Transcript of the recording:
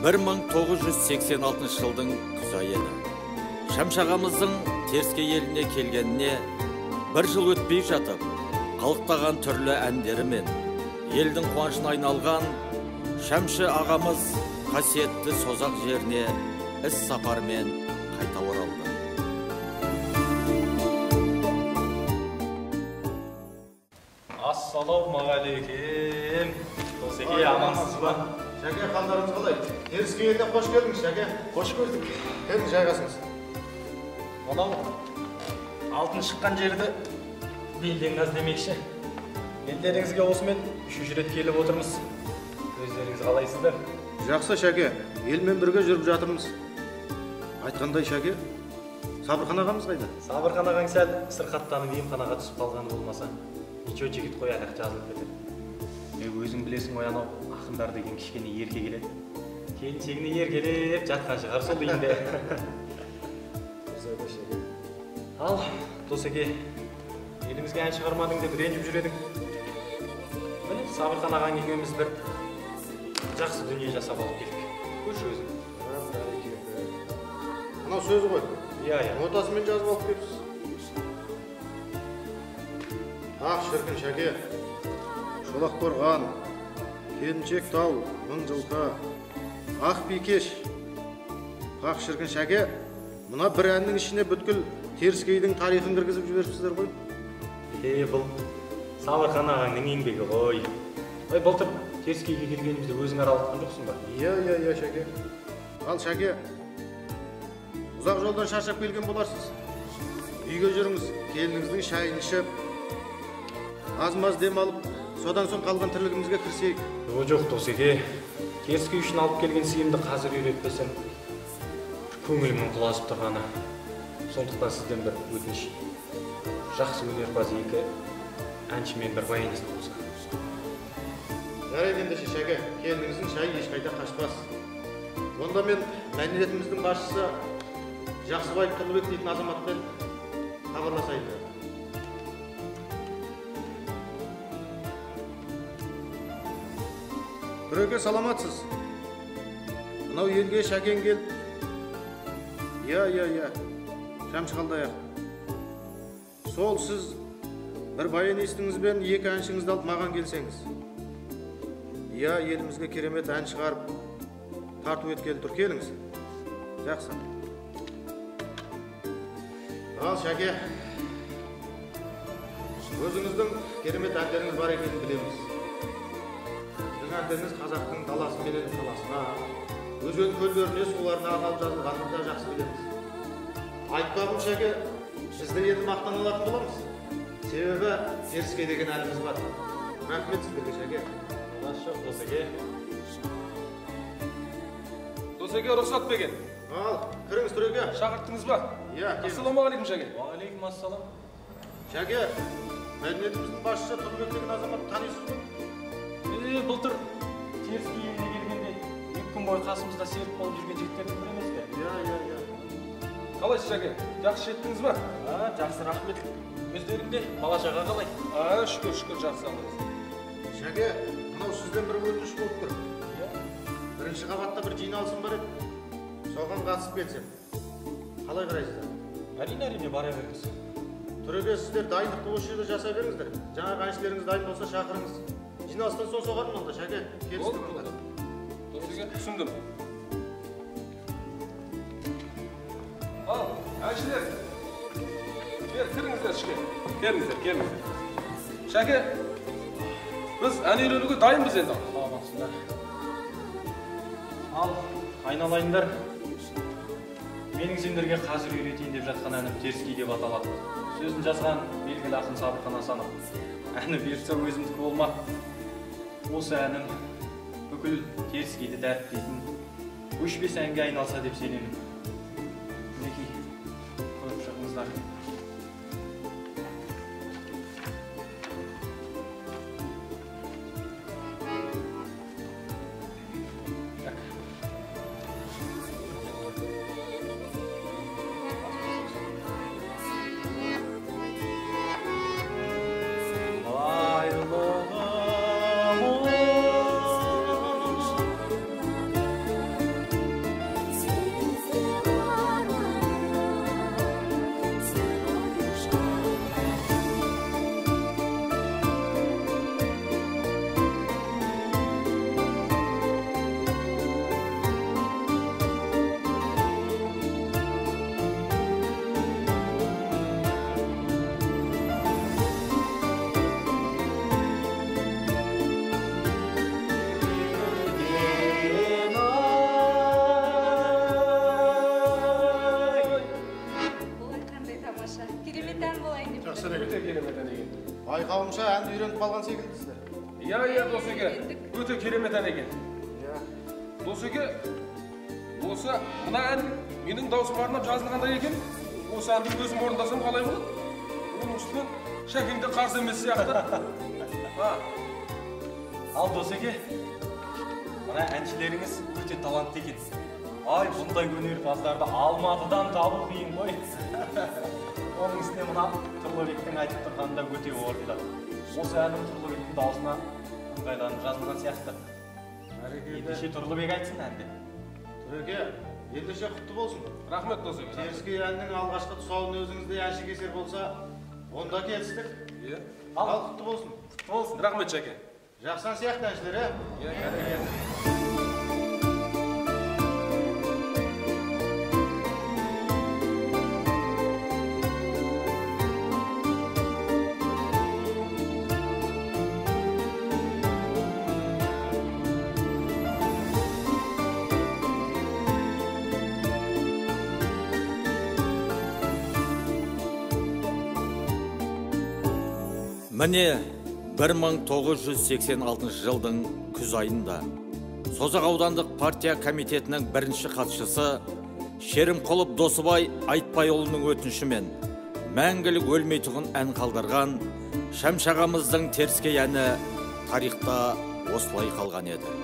1986 жылдың күз айы. Шәмші ағамыздың Теріскей еліне келгеніне бір жыл өтпей жатып, қалықтаған түрлі әндерімен елдің қуанышына айналған Шәмші ағамыз қасиетті Созақ жеріне іс сапармен қайта оралды. Ассалаумағалейкум. Досеке, амансыз ба? Шәке, қалдарыңыз қалай? Теріскей еліне қош келдіңіз, Шәке. Қош көрдік. Келдің, жайғасыңыз. Мынау алтын шыққан жерді белден қаз демекші. Елдеріңізге осымен үшінші рет келіп отырмыз. Өздеріңіз қалайсыздар? Жақсы, Шәке. Елмен бірге жүріп жатырмыз. Айтқандай, Шәке, Сабырхан ағамыз қайда? Сабырхан ағаң сәл сырқаттанып емханаға түсіп қалғаны болмаса, ничего жігіт қояқ жазылып кетеді. Өзің білесің ғой, анау ақындар деген кішкене ерке келеді. Келіншегіне еркелеп жатқан шығар сол үйінде. Ал, Досеке, елімізге ән шығармадың деп ренжіп жүр едің. Міне, Сабырхан ағаң екеуміз бір жақсы дүние жасап алып келдік. Көрші өзің. Мынау сөзі ғой. Иә. Нотасымен жазып алып келіпсіз. Ақ шіркін, Шәке, шолақ қорған, келіншек тау, мың жылқы, ақ бикеш. Ақ шіркін, Шәке, мына бір әннің ішіне бүткіл Теріскейдің тарихын кіргізіп жіберіпсіздер ғой. Бұл Сабырхан ағаңның еңбегі ғой. Былтыр Теріскейге келгенімізде өзің аралатқан жоқсың ба? Иә, Шәке. Ал, Шәке, ұзақ жолдан шаршап келген боларсыз. Үйге жүріңіз, келініңіздің шайын ішіп, аз-маз дем алып, содан соң қалған тірлігімізге кірсейік. Жоқ, Досеке. Теріскей үшін алып келген сыйымды қазір үйретпесем, көңілімнің құлазып тұрғаны. Сондықтан сізден бір өтініш. Жақсы өнерпаз екі әншімен бір баянист болса. Жарайды ендеше, Шәке, келініңіздің шайы ешқайда қашпас. Онда мен мәдениетіміздің басшысы Жақсыбаев Тұрлыбек дейтін азаматпен хабарласайын. Біреуге саламатсыз. Мынау елге Шәкен келіп. Иә. Шәмші қалдай ақ. Сол сіз бір баянистіңізбен екі әншіңізді алып маған келсеңіз. Иә, елімізге керемет ән шығарып, тарту еткелі тұр, келіңіз. Жақсы. Ал, Шәке, өзіңіздің керемет әндеріңіз бар екенін білеміз. Сіздің әндеріңіз қазақтың даласы менен қаласына, өзен көлдеріне, суларына арналып жазылғанын да жақсы білеміз. Айтпағым, Шәке, бізді енді мақтан алатын боламыз. Себебі Теріскей деген әліміз бар. Рахмет сіздерге, Шәке. Жоқ, Досеке. Досеке, рұқсат берген. Ал, кіріңіз түреге. Шақырттыңыз ба? Иә, келіңіз. Ассалаумағалейкум, Шәке. Уағалейкум ассалам. Шәке, мәдениетіміздің басшысы Тұрлыбек деген азамат танисыз ба? Былтыр Теріскей еліне келгенде 2 күн бойы қасымызда серік болып жүрген жігіттердің бірі емес пе? Иә. Қалайсыз, Шәке? Жақсы жеттіңіз ба? Жақсы, рахмет. Өздеріңде бала шаға қалай? Шүкір, жақсы алыңыз. Шәке, мынау сізден бір өтініш болып тұр. Бірінші қабатта бір жиналысым бар еді. Соған қатысып кетсем. Қалай қарайсыздар? Әрине бара беріңіз. Түреге, сіздер дайындықты осы жерде жасай беріңіздер. Жаңағы әншілеріңіз дайын болса шақырыңыз. Жиналыстан соң соғармын онда, Шәке. Келістіңіздер. Досеке, түсіндім. Ал, әншілер. Кіріңіздер ішке. Келіңіздер. Шәке, біз ән үйренуге дайынбыз енді. Амансыңдар. Ал, айналайындар. Менің сендерге қазір үйретейін деп жатқан әнім Теріскей деп аталады. Сөзін жазған белгілі ақын Сабырхан Асанов. Әні берсе өзімдікі болмақ. Осы әнім бүкіл Теріскейді дәріптейтін өшпес әнге айналса деп сенемін. Мінекей, көріп шығыңыздар. байқауымша әнді үйреніп қалған секілдісіздер. Иә, Досеке, өте керемет ән екен. Иә. Досеке, осы мына ән менің даусым арнап жазылғандай екен. Осы әнді өзім орындасам қалай болады? Оның үстінен Шәкең де қарсы емес сияқты. Ал Досеке, мына әншілеріңіз өте талантты екен. Ай, бұндай өнерпаздарды Алматыдан табу қиын ғой. Оның үстіне мына Тұрлыбектің айтып тұрғанда өте орынды. Осы әнім Тұрлыбектің даусына ыңғайланып жазылған сияқты. Ендеше Тұрлыбек айтсын әнді. Төреке, ендеше құтты болсын. Рахмет, Досеке. Теріскей әннің алғашқы тұсауын өзіңізде әнші кесер болса, онда келістік. Иә. Ал құтты болсын. Құтты болсын. Рахмет, Шәке. Жақсан сияқты әншілер, Міне 1986 жылдың күз айында Созақ аудандық партия комитетінің бірінші хатшысы Шерімқұлов Досыбай Айтбайұлының өтінішімен мәңгілік өлмейтұғын ән қалдырған Шәмші ағамыздың теріскей әні тарихта осылай қалған еді.